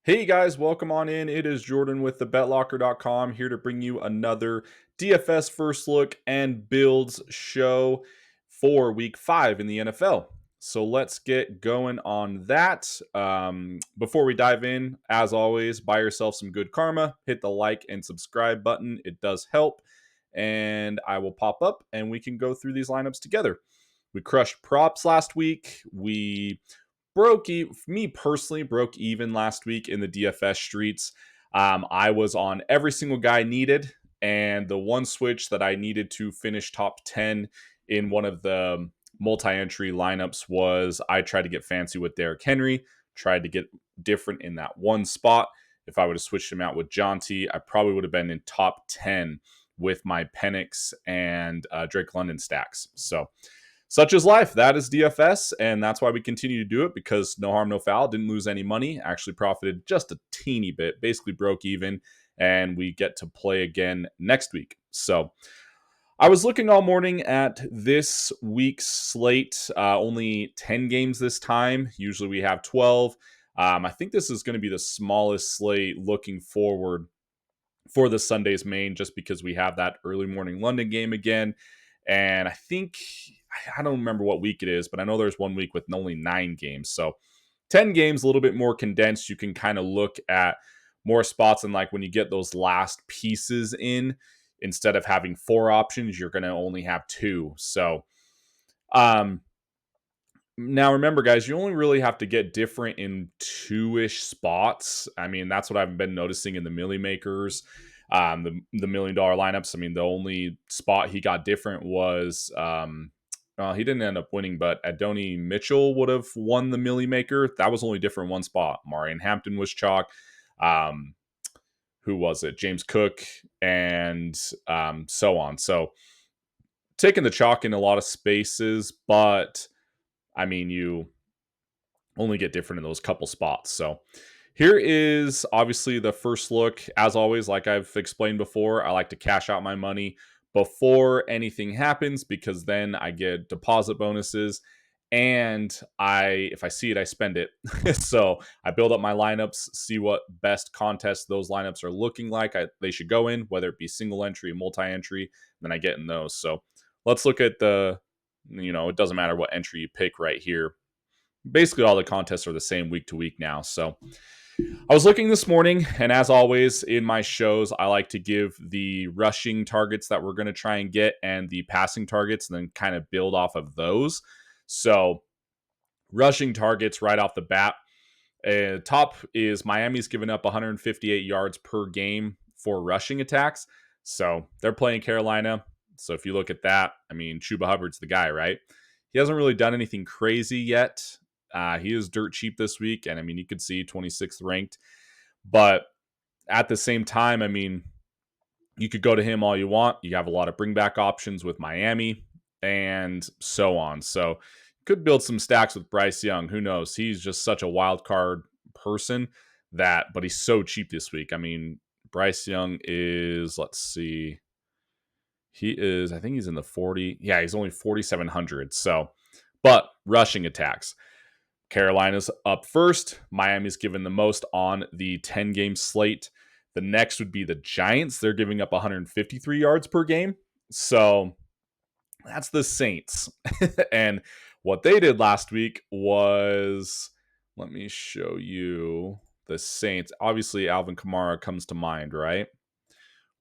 Hey guys, welcome on in. It is Jordan with the betlocker.com here to bring you another DFS first look and builds show for week 5 in the NFL. So let's get going on that. Before we dive in, as always, buy yourself some good karma, hit the like and subscribe button. It does help. And I will pop up and we can go through these lineups together. We crushed props last week. Me personally broke even last week in the DFS streets. I was on every single guy needed, and the one switch that I needed to finish top 10 in one of the multi-entry lineups was I tried to get fancy with Derrick Henry, tried to get different in that one spot. If I would have switched him out with Jonty, I probably would have been in top 10 with my Penix and Drake London stacks. So such is life. That is DFS, and that's why we continue to do it, because no harm, no foul. Didn't lose any money. Actually profited just a teeny bit. Basically broke even, and we get to play again next week. So I was looking all morning at this week's slate. Only 10 games this time. Usually we have 12. I think this is going to be the smallest slate looking forward for the Sunday's main, just because we have that early morning London game again. And I think, I don't remember what week it is, but I know there's one week with only 9 games. So 10 games, a little bit more condensed. You can kind of look at more spots. And like when you get those last pieces in, instead of having 4 options, you're going to only have 2. So, now remember, guys, you only really have to get different in 2-ish spots. I mean, that's what I've been noticing in the Millie Makers, the $1 million lineups. I mean, the only spot he got different was well, he didn't end up winning, but Adonai Mitchell would have won the Millie Maker. That was only different one spot. Marion Hampton was chalk. Um, who was it? James Cook and so on. So taking the chalk in a lot of spaces, but I mean, you only get different in those couple spots. So here is obviously the first look. As always, like I've explained before, I like to cash out my money before anything happens, because then I get deposit bonuses, and if I see it, I spend it. So I build up my lineups, see what best contests those lineups are looking like they should go in, whether it be single entry, multi-entry, then I get in those. So let's look at it doesn't matter what entry you pick right here. Basically all the contests are the same week to week now. So I was looking this morning, and as always in my shows, I like to give the rushing targets that we're going to try and get and the passing targets, and then kind of build off of those. So rushing targets right off the bat. Top is Miami's given up 158 yards per game for rushing attacks. So they're playing Carolina. So if you look at that, I mean, Chuba Hubbard's the guy, right? He hasn't really done anything crazy yet. He is dirt cheap this week, and I mean, you could see 26th ranked. But at the same time, I mean, you could go to him all you want. You have a lot of bring back options with Miami and so on. So could build some stacks with Bryce Young. Who knows? He's just such a wild card person but he's so cheap this week. I mean, Bryce Young is, let's see, I think he's in the 40. Yeah, he's only 4,700. So, but rushing attacks. Carolina's up first. Miami's given the most on the 10-game slate. The next would be the Giants. They're giving up 153 yards per game. So that's the Saints. And what they did last week was, let me show you the Saints. Obviously, Alvin Kamara comes to mind, right?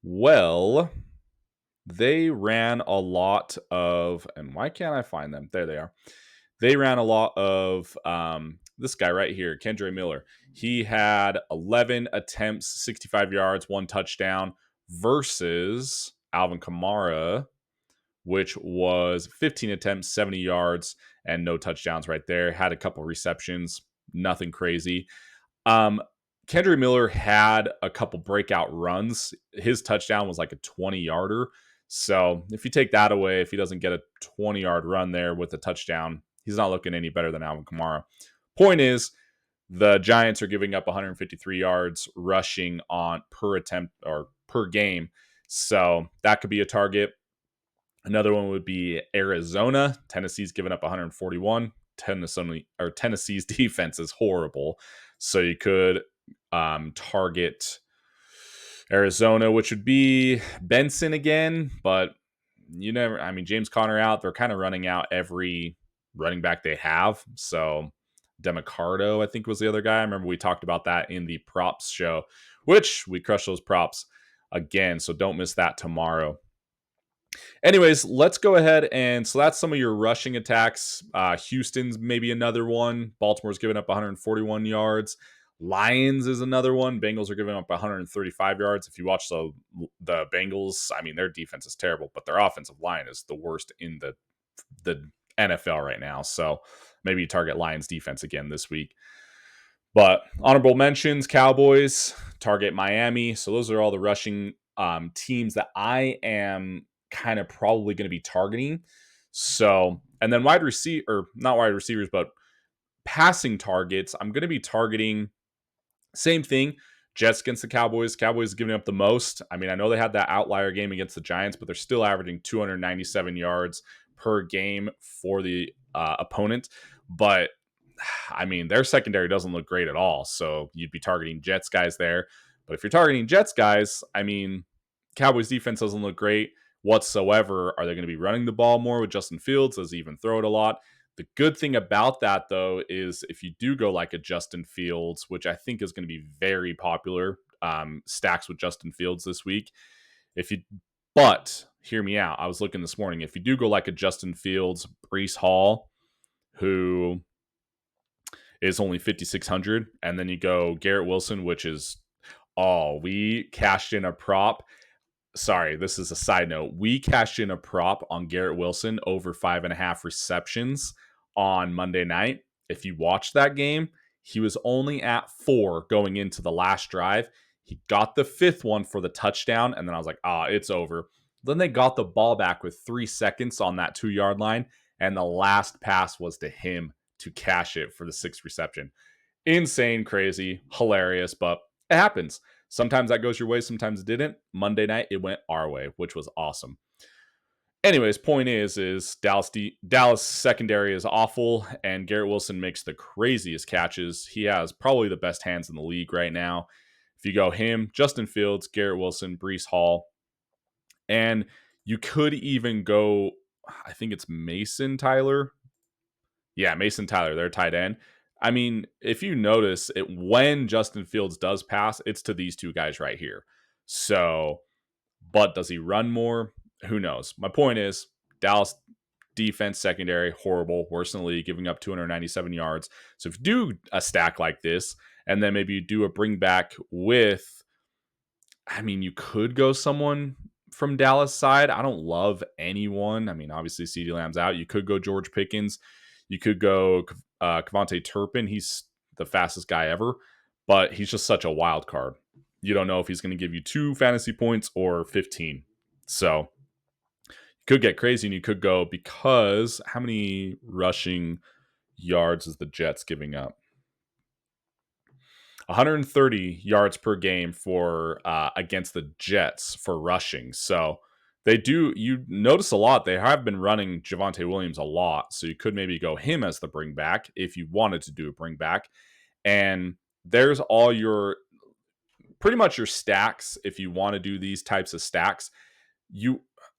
Well, they ran a lot of, and why can't I find them? There they are. They ran a lot of this guy right here, Kendre Miller. He had 11 attempts, 65 yards, 1 touchdown, versus Alvin Kamara, which was 15 attempts, 70 yards, and no touchdowns right there. Had a couple receptions, nothing crazy. Kendre Miller had a couple breakout runs. His touchdown was like a 20-yarder. So if you take that away, if he doesn't get a 20-yard run there with a touchdown, he's not looking any better than Alvin Kamara. Point is, the Giants are giving up 153 yards rushing on per attempt or per game. So that could be a target. Another one would be Arizona. Tennessee's given up 141. Tennessee's defense is horrible. So you could target Arizona, which would be Benson again, but James Conner out. They're kind of running out every running back they have. So Demicardo, I think, was the other guy. I remember we talked about that in the props show, which we crushed those props again. So don't miss that tomorrow. Anyways, let's go ahead and so that's some of your rushing attacks. Houston's maybe another one. Baltimore's giving up 141 yards. Lions is another one. Bengals are giving up 135 yards. If you watch the Bengals, I mean, their defense is terrible, but their offensive line is the worst in the NFL right now. So maybe you target Lions defense again this week. But honorable mentions, Cowboys, target Miami. So those are all the rushing teams that I am kind of probably going to be targeting. So, and then wide receiver, or not wide receivers, but passing targets, I'm going to be targeting same thing. Jets against the Cowboys. Cowboys giving up the most. I mean, I know they had that outlier game against the Giants, but they're still averaging 297 yards per game for the opponent. But I mean, their secondary doesn't look great at all. So you'd be targeting Jets guys there. But if you're targeting Jets guys, I mean, Cowboys defense doesn't look great whatsoever. Are they going to be running the ball more with Justin Fields? Does he even throw it a lot? The good thing about that, though, is if you do go like a Justin Fields, which I think is going to be very popular, stacks with Justin Fields this week. But hear me out. I was looking this morning. If you do go like a Justin Fields, Breece Hall, who is only 5,600, and then you go Garrett Wilson, which is we cashed in a prop. Sorry, this is a side note. We cashed in a prop on Garrett Wilson over 5.5 receptions on Monday night. If you watch that game, he was only at 4 going into the last drive. He got the 5th one for the touchdown, and then I was like, it's over. Then they got the ball back with 3 seconds on that 2-yard line, and the last pass was to him to cash it for the 6th reception. Insane, crazy, hilarious, but it happens. Sometimes that goes your way, sometimes it didn't. Monday night, it went our way, which was awesome. Anyways, point is Dallas secondary is awful, and Garrett Wilson makes the craziest catches. He has probably the best hands in the league right now. If you go him, Justin Fields, Garrett Wilson, Breece Hall, and you could even go, I think it's Mason Tyler. Yeah, Mason Tyler, their tight end. I mean, if you notice it, when Justin Fields does pass, it's to these two guys right here. So, but does he run more? Who knows? My point is, Dallas defense secondary, horrible, worse in the league, giving up 297 yards. So if you do a stack like this, and then maybe you do a bring back with, I mean, you could go someone from Dallas side. I don't love anyone. I mean, obviously CeeDee Lamb's out. You could go George Pickens. You could go Kevontae Turpin. He's the fastest guy ever, but he's just such a wild card. You don't know if he's going to give you 2 fantasy points or 15. So you could get crazy, and you could go, because how many rushing yards is the Jets giving up? 130 yards per game for against the Jets for rushing. So you notice a lot. They have been running Javonte Williams a lot. So you could maybe go him as the bring back if you wanted to do a bring back. And there's all your pretty much your stacks. If you want to do these types of stacks,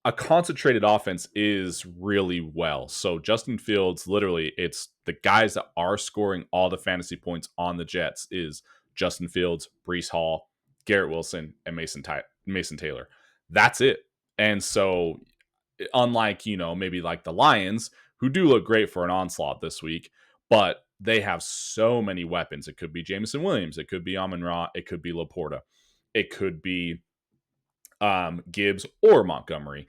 a concentrated offense is really well. So Justin Fields, literally, it's the guys that are scoring all the fantasy points on the Jets is Justin Fields, Breece Hall, Garrett Wilson, and Mason Taylor. That's it. And so unlike, maybe like the Lions, who do look great for an onslaught this week, but they have so many weapons. It could be Jameson Williams. It could be Amon-Ra. It could be Laporta. It could be Gibbs or Montgomery.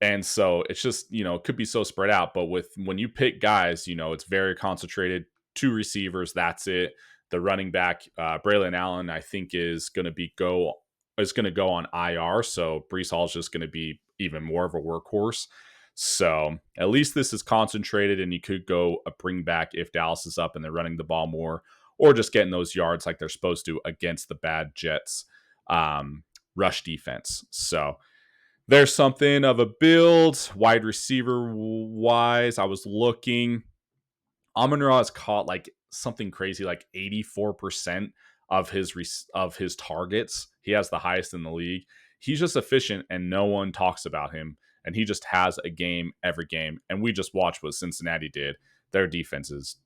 And so it's just, it could be so spread out. But when you pick guys, it's very concentrated. 2 receivers, that's it. The running back, Braylon Allen, I think is going to go on IR. So Breece Hall is just going to be even more of a workhorse. So at least this is concentrated, and you could go a bring back if Dallas is up and they're running the ball more, or just getting those yards like they're supposed to against the bad Jets rush defense. So there's something of a build. Wide receiver wise, I was looking. Amon-Ra has caught like something crazy, like 84% of his targets. He has the highest in the league. He's just efficient, and no one talks about him. And he just has a game every game. And we just watched what Cincinnati did. Their defense is,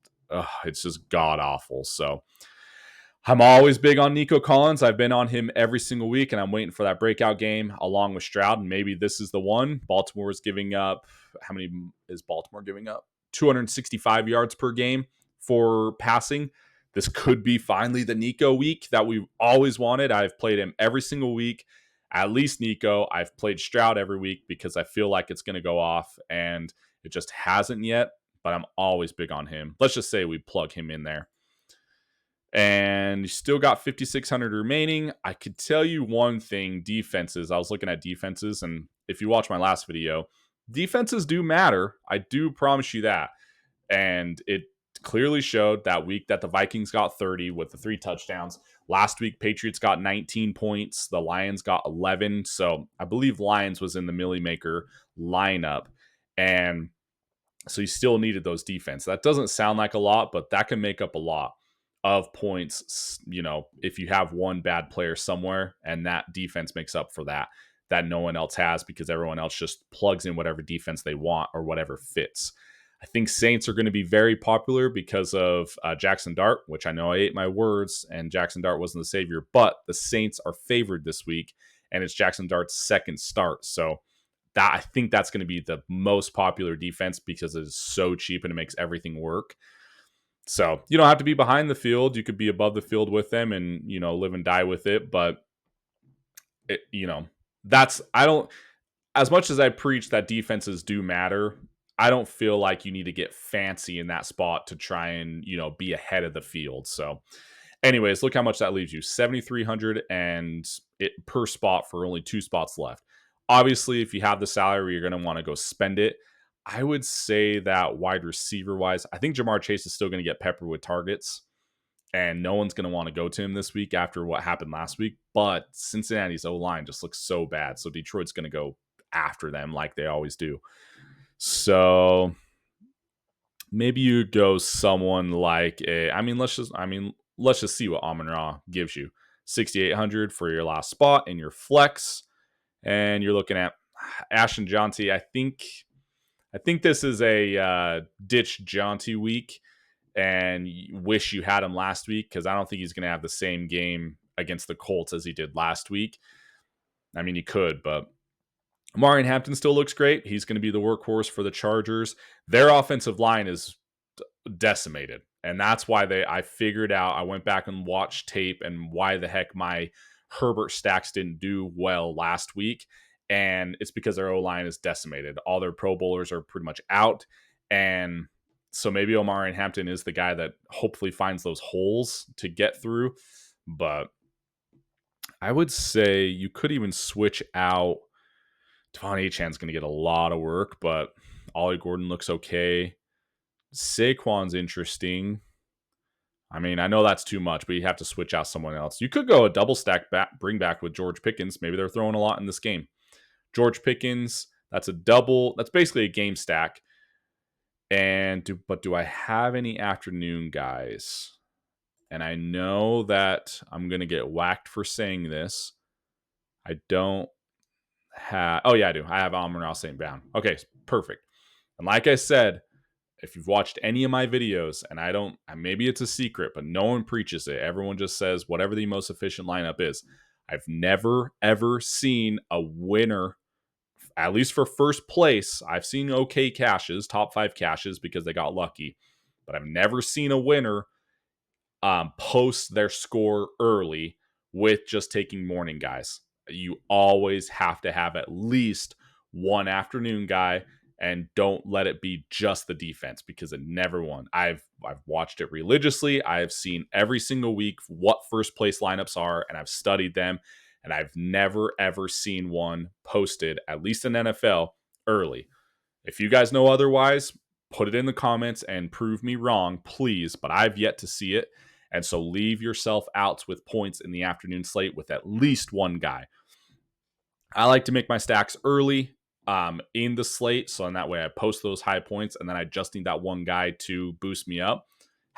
it's just god awful. So I'm always big on Nico Collins. I've been on him every single week, and I'm waiting for that breakout game along with Stroud. And maybe this is the one. Baltimore is giving up. How many is Baltimore giving up? 265 yards per game for passing. This could be finally the Nico week that we've always wanted. I've played him every single week. At least Nico. I've played Stroud every week because I feel like it's going to go off, and it just hasn't yet. But I'm always big on him. Let's just say we plug him in there. And you still got 5,600 remaining. I could tell you one thing, defenses. I was looking at defenses, and if you watch my last video, defenses do matter. I do promise you that. And it clearly showed that week that the Vikings got 30 with the 3 touchdowns. Last week, Patriots got 19 points. The Lions got 11. So I believe Lions was in the Millie Maker lineup. And so you still needed those defense. That doesn't sound like a lot, but that can make up a lot of points, if you have one bad player somewhere, and that defense makes up for that no one else has, because everyone else just plugs in whatever defense they want or whatever fits. I think Saints are going to be very popular because of Jackson Dart, which I know I ate my words, and Jackson Dart wasn't the savior, but the Saints are favored this week, and it's Jackson Dart's second start. So that, I think that's going to be the most popular defense because it is so cheap and it makes everything work. So you don't have to be behind the field. You could be above the field with them and, live and die with it. But, I don't, as much as I preach that defenses do matter, I don't feel like you need to get fancy in that spot to try and, be ahead of the field. So anyways, look how much that leaves you. 7,300 and it per spot for only 2 spots left. Obviously, if you have the salary, you're going to want to go spend it. I would say that wide receiver wise, I think Jamar Chase is still going to get peppered with targets, and no one's going to want to go to him this week after what happened last week. But Cincinnati's O-line just looks so bad. So Detroit's going to go after them like they always do. So maybe you go someone like let's just see what Amon-Ra gives you. 6,800 for your last spot in your flex. And you're looking at Ashton Jonty. I think this is a ditch Jonty week, and wish you had him last week, because I don't think he's going to have the same game against the Colts as he did last week. I mean, he could, but Amari Hampton still looks great. He's going to be the workhorse for the Chargers. Their offensive line is decimated, and that's why I figured out, I went back and watched tape and why the heck my Herbert stacks didn't do well last week. And it's because their O-line is decimated. All their Pro Bowlers are pretty much out. And so maybe Omari Hampton is the guy that hopefully finds those holes to get through. But I would say you could even switch out. Devon Achan's going to get a lot of work, but Ollie Gordon looks okay. Saquon's interesting. I mean, I know that's too much, but you have to switch out someone else. You could go a double stack bring back with George Pickens. Maybe they're throwing a lot in this game. George Pickens, that's a double. That's basically a game stack. And do I have any afternoon guys? And I know that I'm going to get whacked for saying this. I don't have... Oh, yeah, I do. I have Amon-Ra St. Brown. Okay, perfect. And like I said, if you've watched any of my videos, and maybe it's a secret, but no one preaches it. Everyone just says whatever the most efficient lineup is. I've never, ever seen a winner, at least for first place. I've seen okay cashes, top 5 cashes, because they got lucky. But I've never seen a winner post their score early with just taking morning guys. You always have to have at least one afternoon guy, and don't let it be just the defense, because it never won. I've watched it religiously. I've seen every single week what first place lineups are, and I've studied them, and I've never ever seen one posted, at least in NFL, early. If you guys know otherwise, put it in the comments and prove me wrong, please, but I've yet to see it. And so leave yourself out with points in the afternoon slate with at least one guy. I like to make my stacks early in the slate, so in that way I post those high points, and then I just need that one guy to boost me up.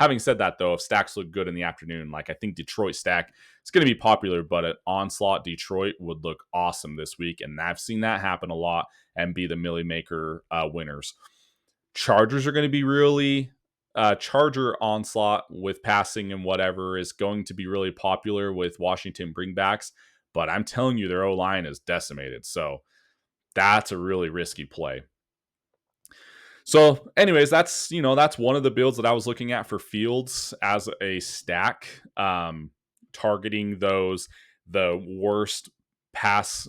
Having said that, though, if stacks look good in the afternoon, like I think Detroit stack is going to be popular, but an onslaught Detroit would look awesome this week. And I've seen that happen a lot and be the Millie Maker winners. Chargers are going to be really Charger onslaught with passing and whatever is going to be really popular with Washington bringbacks. But I'm telling you, their O line is decimated. So that's a really risky play. So, anyways, that's one of the builds that I was looking at for Fields as a stack, targeting the worst pass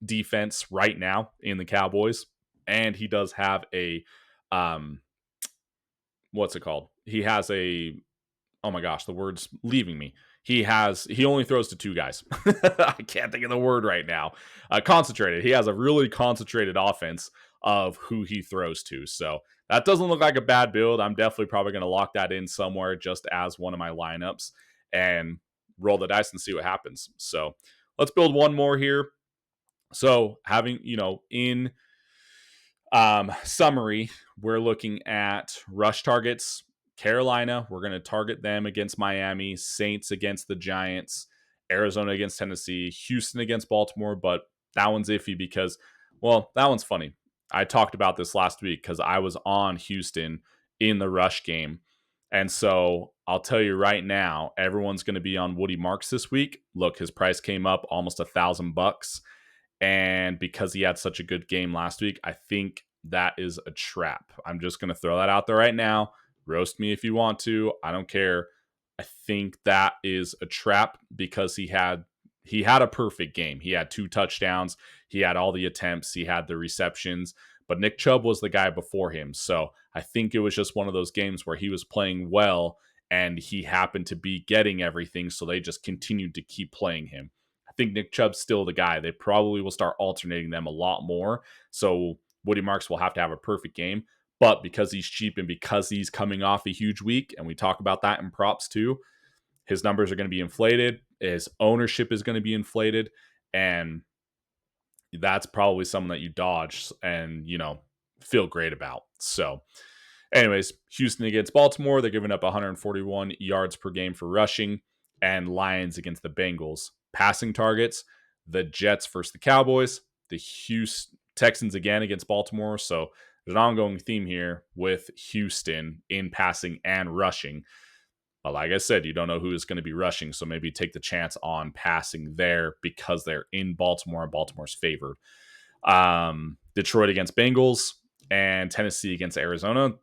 defense right now in the Cowboys, and he does have a what's it called? He has a oh my gosh, the word's leaving me. He only throws to two guys. I can't think of the word right now. Concentrated. He has a really concentrated offense of who he throws to. So that doesn't look like a bad build. I'm definitely probably going to lock that in somewhere just as one of my lineups and roll the dice and see what happens. So let's build one more here. So having, in summary, we're looking at rush targets. Carolina, we're going to target them against Miami, Saints against the Giants, Arizona against Tennessee, Houston against Baltimore, but that one's iffy because, well, that one's funny. I talked about this last week because I was on Houston in the rush game. And so I'll tell you right now, everyone's going to be on Woody Marks this week. Look, his price came up almost $1,000. And because he had such a good game last week, I think that is a trap. I'm just going to throw that out there right now. Roast me if you want to. I don't care. I think that is a trap because he had a perfect game. He had 2 touchdowns. He had all the attempts. He had the receptions. But Nick Chubb was the guy before him. So I think it was just one of those games where he was playing well and he happened to be getting everything. So they just continued to keep playing him. I think Nick Chubb's still the guy. They probably will start alternating them a lot more. So Woody Marks will have to have a perfect game. But because he's cheap and because he's coming off a huge week, and we talk about that in props too, his numbers are going to be inflated. His ownership is going to be inflated. And that's probably something that you dodge and, feel great about. So, anyways, Houston against Baltimore, they're giving up 141 yards per game for rushing, and Lions against the Bengals. Passing targets, the Jets versus the Cowboys, the Houston Texans again against Baltimore. So there's an ongoing theme here with Houston in passing and rushing. But like I said, you don't know who is going to be rushing, so maybe take the chance on passing there because they're in Baltimore and Baltimore's favored. Detroit against Bengals and Tennessee against Arizona.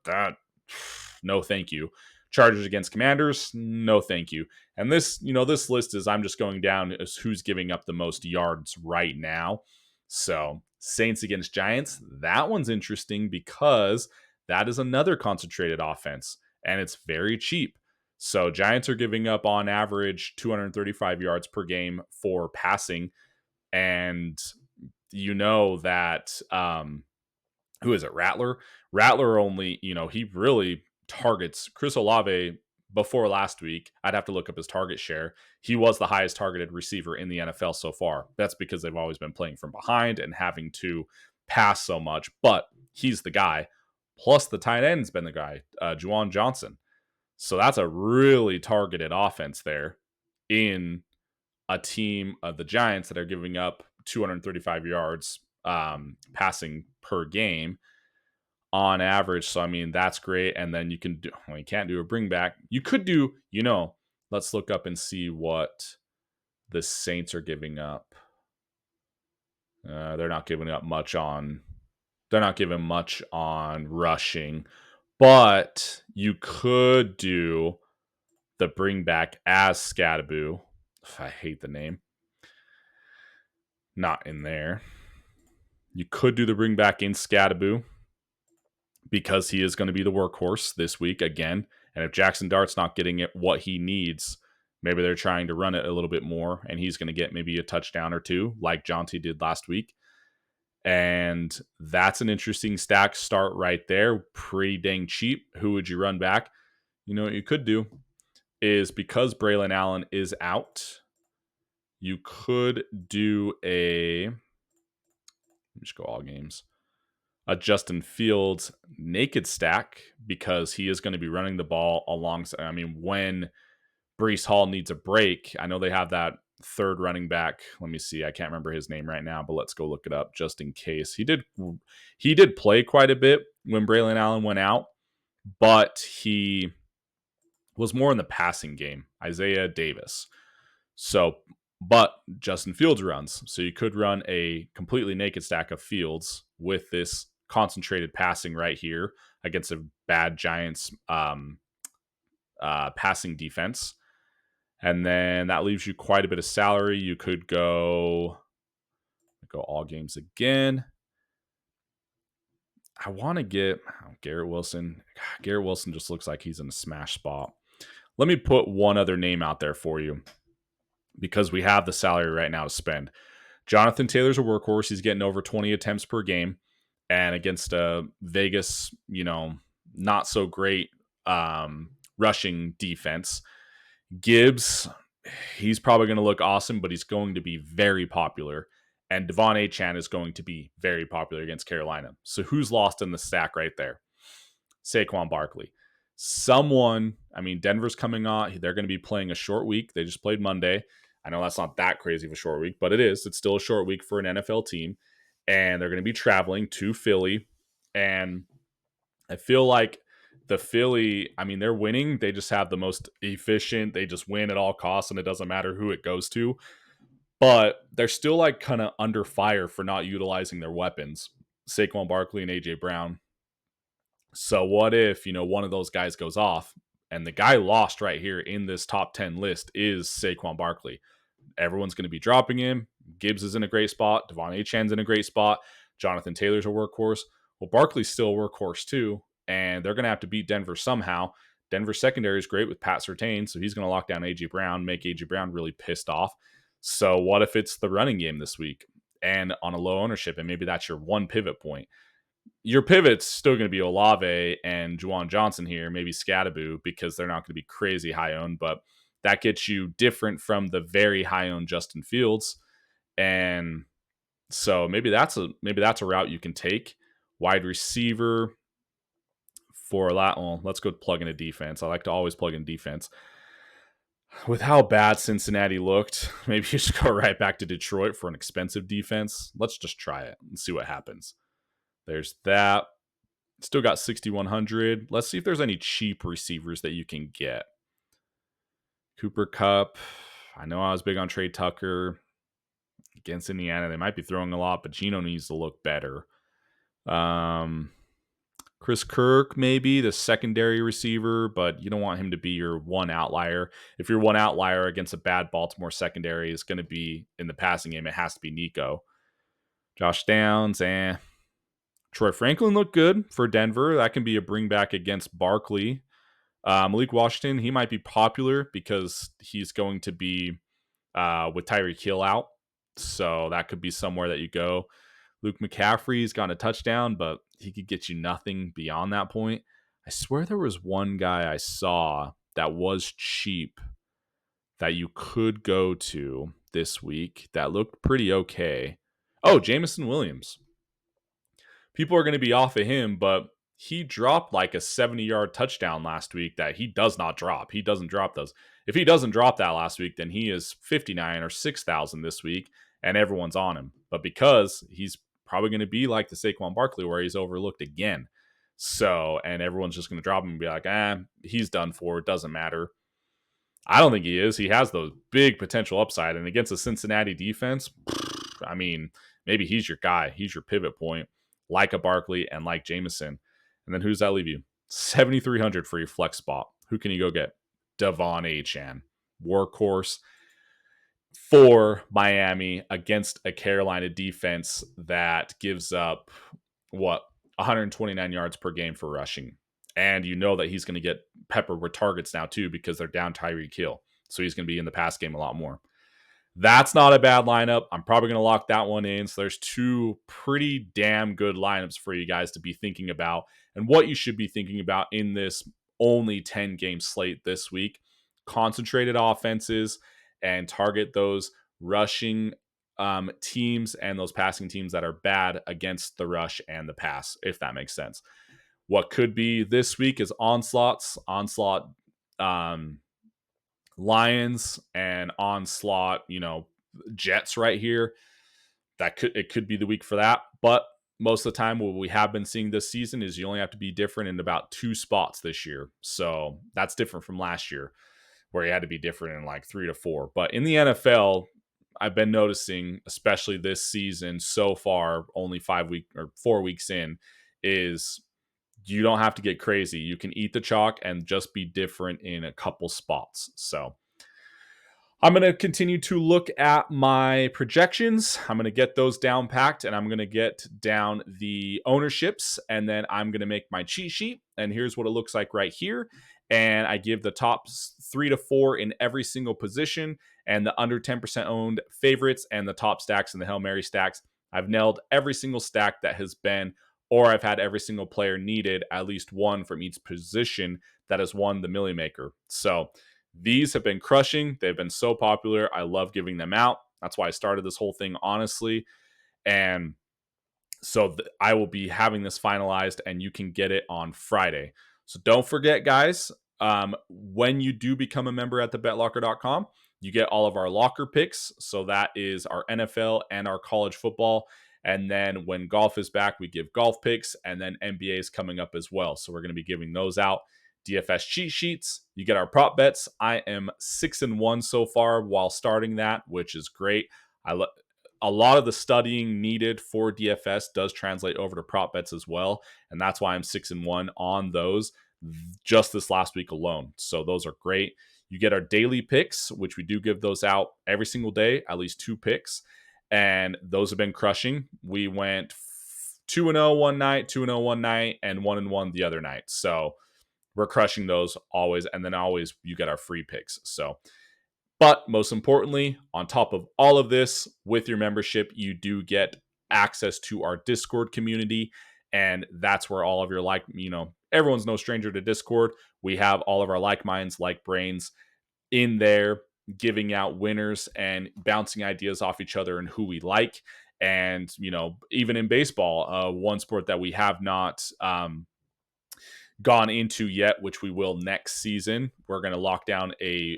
No, thank you. Chargers against Commanders. No, thank you. And this list is I'm just going down as who's giving up the most yards right now. So Saints against Giants. That one's interesting because that is another concentrated offense and it's very cheap. So Giants are giving up on average 235 yards per game for passing. And you know that who is it? Rattler? Rattler only, he really targets Chris Olave before last week. I'd have to look up his target share. He was the highest targeted receiver in the NFL so far. That's because they've always been playing from behind and having to pass so much, but he's the guy. Plus the tight end's been the guy, Juwan Johnson. So that's a really targeted offense there in a team of the Giants that are giving up 235 yards passing per game on average. So, I mean, that's great. And then you can do, well, you can't do a bring back. You could do, let's look up and see what the Saints are giving up. They're not giving much on rushing, but you could do the bring back as Scadaboo. I hate the name. Not in there. You could do the bring back in Scadaboo because he is going to be the workhorse this week again. And if Jackson Dart's not getting it what he needs, maybe they're trying to run it a little bit more and he's going to get maybe a touchdown or two like Jonty did last week. And that's an interesting stack start right there. Pretty dang cheap. Who would you run back? What you could do is because Braylon Allen is out, you could do let me just go all games. a Justin Fields naked stack because he is going to be running the ball alongside. I mean, when Breece Hall needs a break, I know they have that third running back. Let me see. I can't remember his name right now, but let's go look it up just in case. He did play quite a bit when Braylon Allen went out, but he was more in the passing game. Isaiah Davis. So, but Justin Fields runs. So you could run a completely naked stack of Fields with this concentrated passing right here against a bad Giants passing defense. And then that leaves you quite a bit of salary. You could go all games again. I want to get Garrett Wilson. Garrett Wilson just looks like he's in a smash spot. Let me put one other name out there for you because we have the salary right now to spend. Jonathan Taylor's a workhorse. He's getting over 20 attempts per game. And against a Vegas, not so great rushing defense. Gibbs, he's probably going to look awesome, but he's going to be very popular. And Devon Achane is going to be very popular against Carolina. So who's lost in the stack right there? Saquon Barkley. Denver's coming on. They're going to be playing a short week. They just played Monday. I know that's not that crazy of a short week, but it is. It's still a short week for an NFL team. And they're going to be traveling to Philly. And I feel like the Philly, they're winning. They just have the most efficient. They just win at all costs, and it doesn't matter who it goes to. But they're still like kind of under fire for not utilizing their weapons, Saquon Barkley and AJ Brown. So what if, one of those guys goes off, and the guy lost right here in this top 10 list is Saquon Barkley. Everyone's going to be dropping him. Gibbs is in a great spot. Devon Achane's in a great spot. Jonathan Taylor's a workhorse. Well, Barkley's still a workhorse too, and they're going to have to beat Denver somehow. Denver's secondary is great with Pat Surtain, so he's going to lock down A.J. Brown, make A.J. Brown really pissed off. So what if it's the running game this week and on a low ownership, and maybe that's your one pivot point? Your pivot's still going to be Olave and Juwan Johnson here, maybe Scattaboo, because they're not going to be crazy high owned, but that gets you different from the very high owned Justin Fields. And so maybe that's a route you can take. Wide receiver for that. Well, let's go plug in a defense. I like to always plug in defense. With how bad Cincinnati looked, maybe you should go right back to Detroit for an expensive defense. Let's just try it and see what happens. There's that. Still got 6,100. Let's see if there's any cheap receivers that you can get. Cooper Kupp. I know I was big on Trey Tucker against Indiana. They might be throwing a lot, but Geno needs to look better. Chris Kirk, maybe the secondary receiver, but you don't want him to be your one outlier. If your one outlier against a bad Baltimore secondary is going to be in the passing game, it has to be Nico. Josh Downs, Troy Franklin looked good for Denver. That can be a bring back against Barkley. Malik Washington, he might be popular because he's going to be with Tyreek Hill out. So that could be somewhere that you go. Luke McCaffrey's got a touchdown, but he could get you nothing beyond that point. I swear there was one guy I saw that was cheap that you could go to this week that looked pretty okay. Oh, Jameson Williams. People are going to be off of him, but he dropped like a 70-yard touchdown last week that he does not drop. He doesn't drop those. If he doesn't drop that last week, then he is 59 or 6,000 this week, and everyone's on him. But because he's probably going to be like the Saquon Barkley where he's overlooked again. So, and everyone's just going to drop him and be like, he's done for. It doesn't matter. I don't think he is. He has those big potential upside. And against a Cincinnati defense, maybe he's your guy. He's your pivot point, like a Barkley and like Jameson. And then who's that leave you? 7,300 for your flex spot. Who can you go get? Devon Achane, workhorse for Miami against a Carolina defense that gives up 129 yards per game for rushing. And you know that he's going to get peppered with targets now too because they're down Tyreek Hill. So he's going to be in the pass game a lot more. That's not a bad lineup. I'm probably going to lock that one in. So there's two pretty damn good lineups for you guys to be thinking about and what you should be thinking about in this only 10-game slate this week. Concentrated offenses and target those rushing teams and those passing teams that are bad against the rush and the pass, if that makes sense. What could be this week is onslaught, um, Lions, and onslaught, Jets right here. It could be the week for that. But most of the time, what we have been seeing this season is you only have to be different in about 2 spots this year. So that's different from last year, where you had to be different in like 3 to 4. But in the NFL, I've been noticing, especially this season so far, only 4 weeks in, is you don't have to get crazy. You can eat the chalk and just be different in a couple spots. So I'm going to continue to look at my projections. I'm going to get those down packed, and I'm going to get down the ownerships, and then I'm going to make my cheat sheet. And here's what it looks like right here. And I give the top 3 to 4 in every single position, and the under 10% owned favorites, and the top stacks and the Hail Mary stacks. I've nailed every single stack that has been, or I've had every single player needed, at least one from each position that has won the Millie Maker. So these have been crushing. They've been so popular. I love giving them out. That's why I started this whole thing, honestly. And so I will be having this finalized, and you can get it on Friday. So don't forget, guys, when you do become a member at thebetlocker.com, you get all of our locker picks. So that is our NFL and our college football. And then when golf is back, we give golf picks, and then NBA is coming up as well. So we're going to be giving those out. DFS cheat sheets. You get our prop bets. I am 6-1 so far while starting that, which is great. A lot of the studying needed for DFS does translate over to prop bets as well, and that's why I'm 6-1 on those just this last week alone. So those are great. You get our daily picks, which we do give those out every single day, at least 2 picks, and those have been crushing. We went 2-0 one night, 2-0 one night, and 1-1 the other night. So we're crushing those always, and then always you get our free picks. So, but most importantly, on top of all of this, with your membership, you do get access to our Discord community, and that's where all of your everyone's no stranger to Discord. We have all of our like minds, like brains in there, giving out winners and bouncing ideas off each other and who we like. And even in baseball, one sport that we have not gone into yet, which we will next season. We're going to lock down a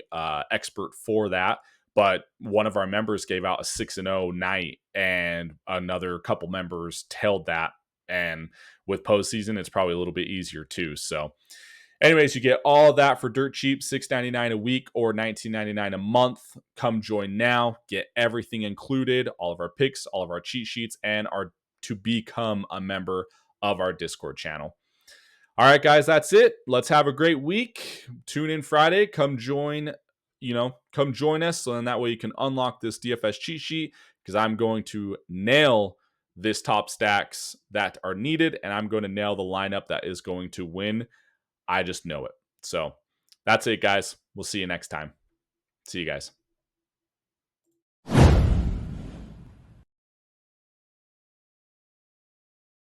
expert for that. But one of our members gave out a 6-0 night, and another couple members tailed that. And with postseason, it's probably a little bit easier too. So, anyways, you get all of that for dirt cheap, $6.99 a week or $19.99 a month. Come join now. Get everything included, all of our picks, all of our cheat sheets, and to become a member of our Discord channel. All right, guys, that's it. Let's have a great week. Tune in Friday. Come join us. So then that way you can unlock this DFS cheat sheet, because I'm going to nail this top stacks that are needed, and I'm going to nail the lineup that is going to win. I just know it. So that's it, guys. We'll see you next time. See you guys.